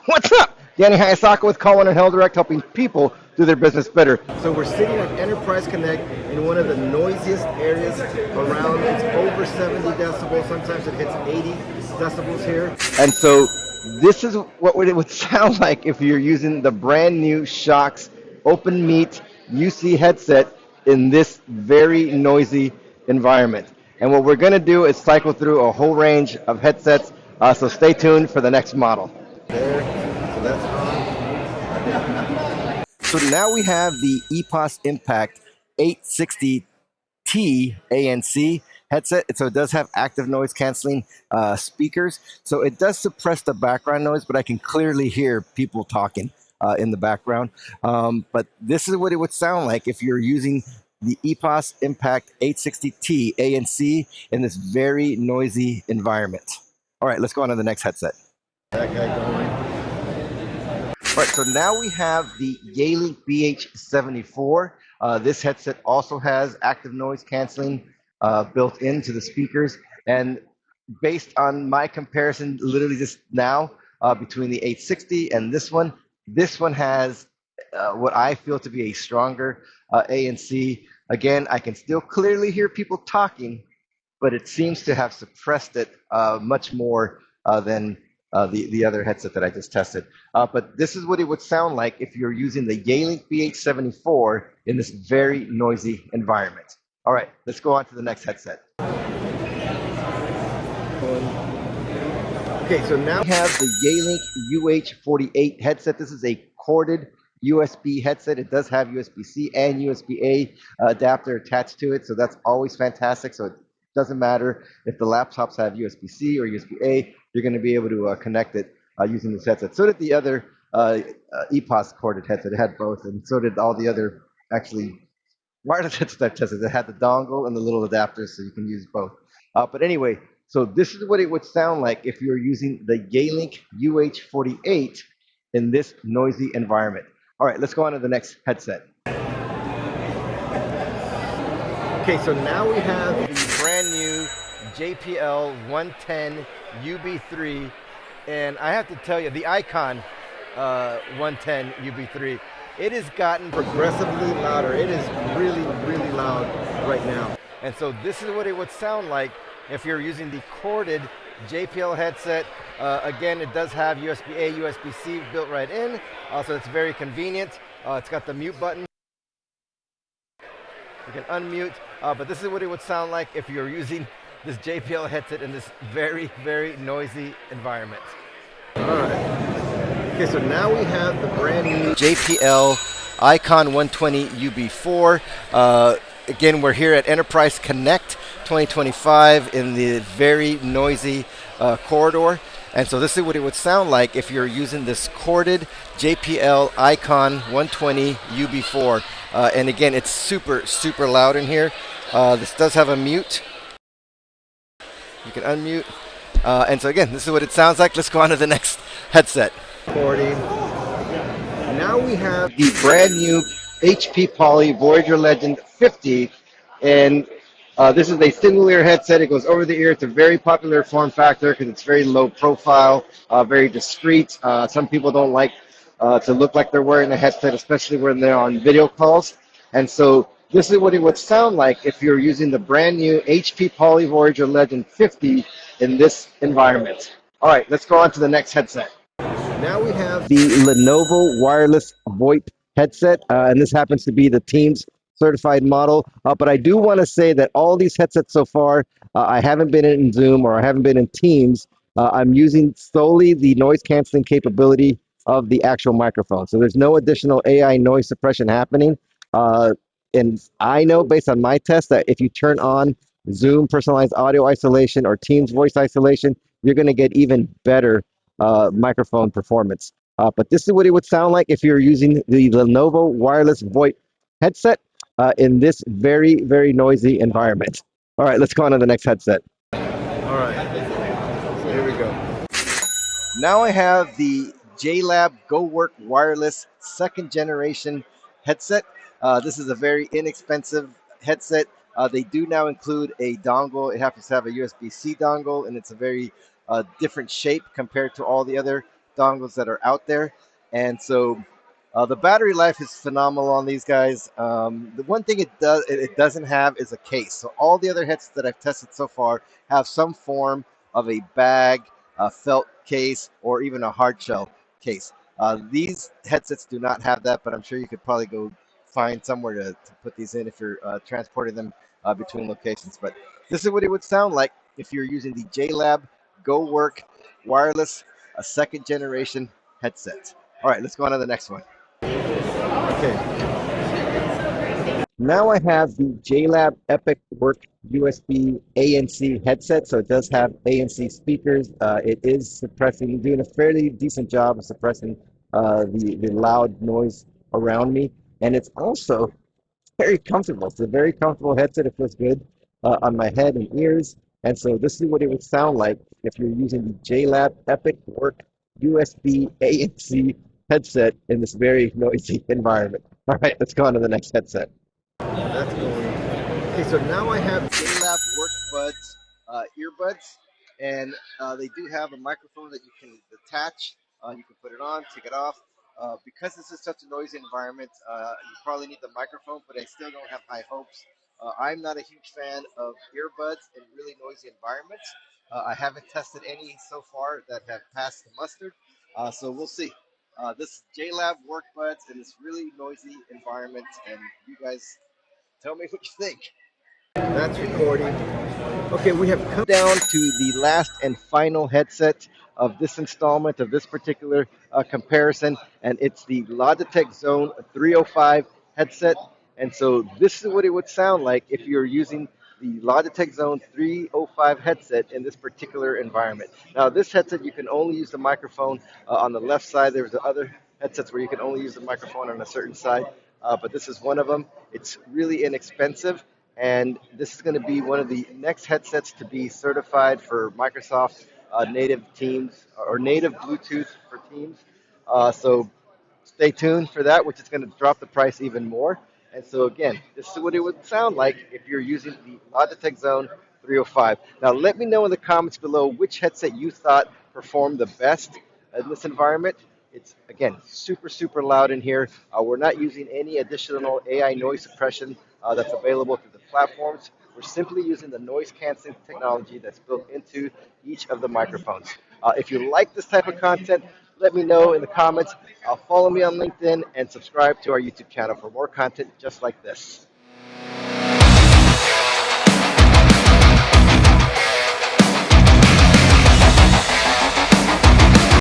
What's up? Danny Hayasaka with Call 1 and Hell Direct, helping people do their business better. So we're sitting at Enterprise Connect in one of the noisiest areas around. It's over 70 decibels. Sometimes it hits 80 decibels here. And so this is what it would sound like if you're using the brand new Shokz OpenMeet UC headset in this very noisy environment. And what we're going to do is cycle through a whole range of headsets, so stay tuned for the next model. There, so that's on. So now we have the EPOS Impact 860T ANC headset. So it does have active noise canceling speakers. So it does suppress the background noise, but I can clearly hear people talking in the background. But this is what it would sound like if you're using the EPOS Impact 860T ANC in this very noisy environment. All right, let's go on to the next headset. That guy going. All right, so now we have the Yealink BH74. This headset also has active noise canceling built into the speakers. And based on my comparison, literally just now, between the 860 and this one has what I feel to be a stronger ANC. Again, I can still clearly hear people talking, but it seems to have suppressed it much more than the other headset that I just tested. But this is what it would sound like if you're using the Yealink BH74 in this very noisy environment. All right, let's go on to the next headset. Okay, so now we have the Yealink UH48 headset. This is a corded USB headset. It does have USB-C and USB-A adapter attached to it, so that's always fantastic. So it doesn't matter if the laptops have USB-C or USB-A, you're going to be able to connect it using this headset. So did the other EPOS corded headset. It had both, and so did all the other actually wireless headsets I've tested. It had the dongle and the little adapters, so you can use both. But anyway, so this is what it would sound like if you're using the Yealink UH48 in this noisy environment. All right, let's go on to the next headset. Okay, so now we have the brand new JPL 110 UB3, and I have to tell you, the Icon 110 UB3, it has gotten progressively louder. It is really, really loud right now. And so this is what it would sound like if you're using the corded JPL headset. Again, it does have USB-A, USB-C built right in, so it's very convenient. It's got the mute button. You can unmute, but this is what it would sound like if you're using this JPL headset in this very, very noisy environment. All right. Okay, so now we have the brand new JPL Icon 120 UB4. Again, we're here at Enterprise Connect 2025 in the very noisy corridor. And so this is what it would sound like if you're using this corded JPL Icon 120 UB4. And again, it's super, super loud in here. This does have a mute. You can unmute. And so again, this is what it sounds like. Let's go on to the next headset. 40. Now we have the brand new HP Poly Voyager Legend 50. And this is a single ear headset. It goes over the ear. It's a very popular form factor because it's very low profile, very discreet. Some people don't like to look like they're wearing a headset, especially when they're on video calls. And so this is what it would sound like if you're using the brand new HP Poly Voyager Legend 50 in this environment. All right, let's go on to the next headset. Now we have the Lenovo wireless VoIP headset, and this happens to be the Teams certified model. But I do want to say that all these headsets so far, I haven't been in Zoom or I haven't been in Teams. I'm using solely the noise canceling capability of the actual microphone. So there's no additional AI noise suppression happening. And I know based on my test that if you turn on Zoom personalized audio isolation or Teams voice isolation, you're going to get even better microphone performance. But this is what it would sound like if you're using the Lenovo wireless VoIP headset in this very, very noisy environment. All right, let's go on to the next headset. All right, so here we go. Now I have the JLab GoWork wireless second generation headset. This is a very inexpensive headset. They do now include a dongle. It happens to have a USB-C dongle, and it's a very different shape compared to all the other dongles that are out there. And so the battery life is phenomenal on these guys. The one thing it doesn't have is a case. So all the other headsets that I've tested so far have some form of a bag, a felt case, or even a hard shell case. These headsets do not have that, but I'm sure you could probably go find somewhere to put these in if you're transporting them between locations. But this is what it would sound like if you're using the JLab Go Work wireless, a second generation headset. All right, let's go on to the next one. Okay, now I have the JLab Epic Work USB ANC headset. So it does have ANC speakers. It is suppressing, doing a fairly decent job of suppressing the loud noise around me. And it's also very comfortable. It's a very comfortable headset. It feels good on my head and ears. And so this is what it would sound like if you're using the JLab Epic Work USB ANC headset in this very noisy environment. All right, let's go on to the next headset. That's going. Okay, so now I have JLab WorkBuds earbuds, and they do have a microphone that you can detach. You can put it on, take it off. Because this is such a noisy environment, you probably need the microphone, but I still don't have high hopes. I'm not a huge fan of earbuds in really noisy environments. I haven't tested any so far that have passed the mustard, so we'll see. This is JLab WorkBuds in this really noisy environment, and you guys tell me what you think. That's recording. Okay, we have come down to the last and final headset of this installment of this particular comparison, and it's the Logitech Zone 305 headset. And so this is what it would sound like if you're using the Logitech Zone 305 headset in this particular environment. Now, this headset, you can only use the microphone on the left side. There's the other headsets where you can only use the microphone on a certain side, but this is one of them. It's really inexpensive, and this is going to be one of the next headsets to be certified for Microsoft native Teams or native Bluetooth for Teams. So stay tuned for that, which is going to drop the price even more. And so again, this is what it would sound like if you're using the Logitech Zone 305. Now let me know in the comments below which headset you thought performed the best in this environment. It's, again, super, super loud in here. We're not using any additional AI noise suppression that's available through the platforms. We're simply using the noise canceling technology that's built into each of the microphones. If you like this type of content, let me know in the comments. Follow me on LinkedIn and subscribe to our YouTube channel for more content just like this.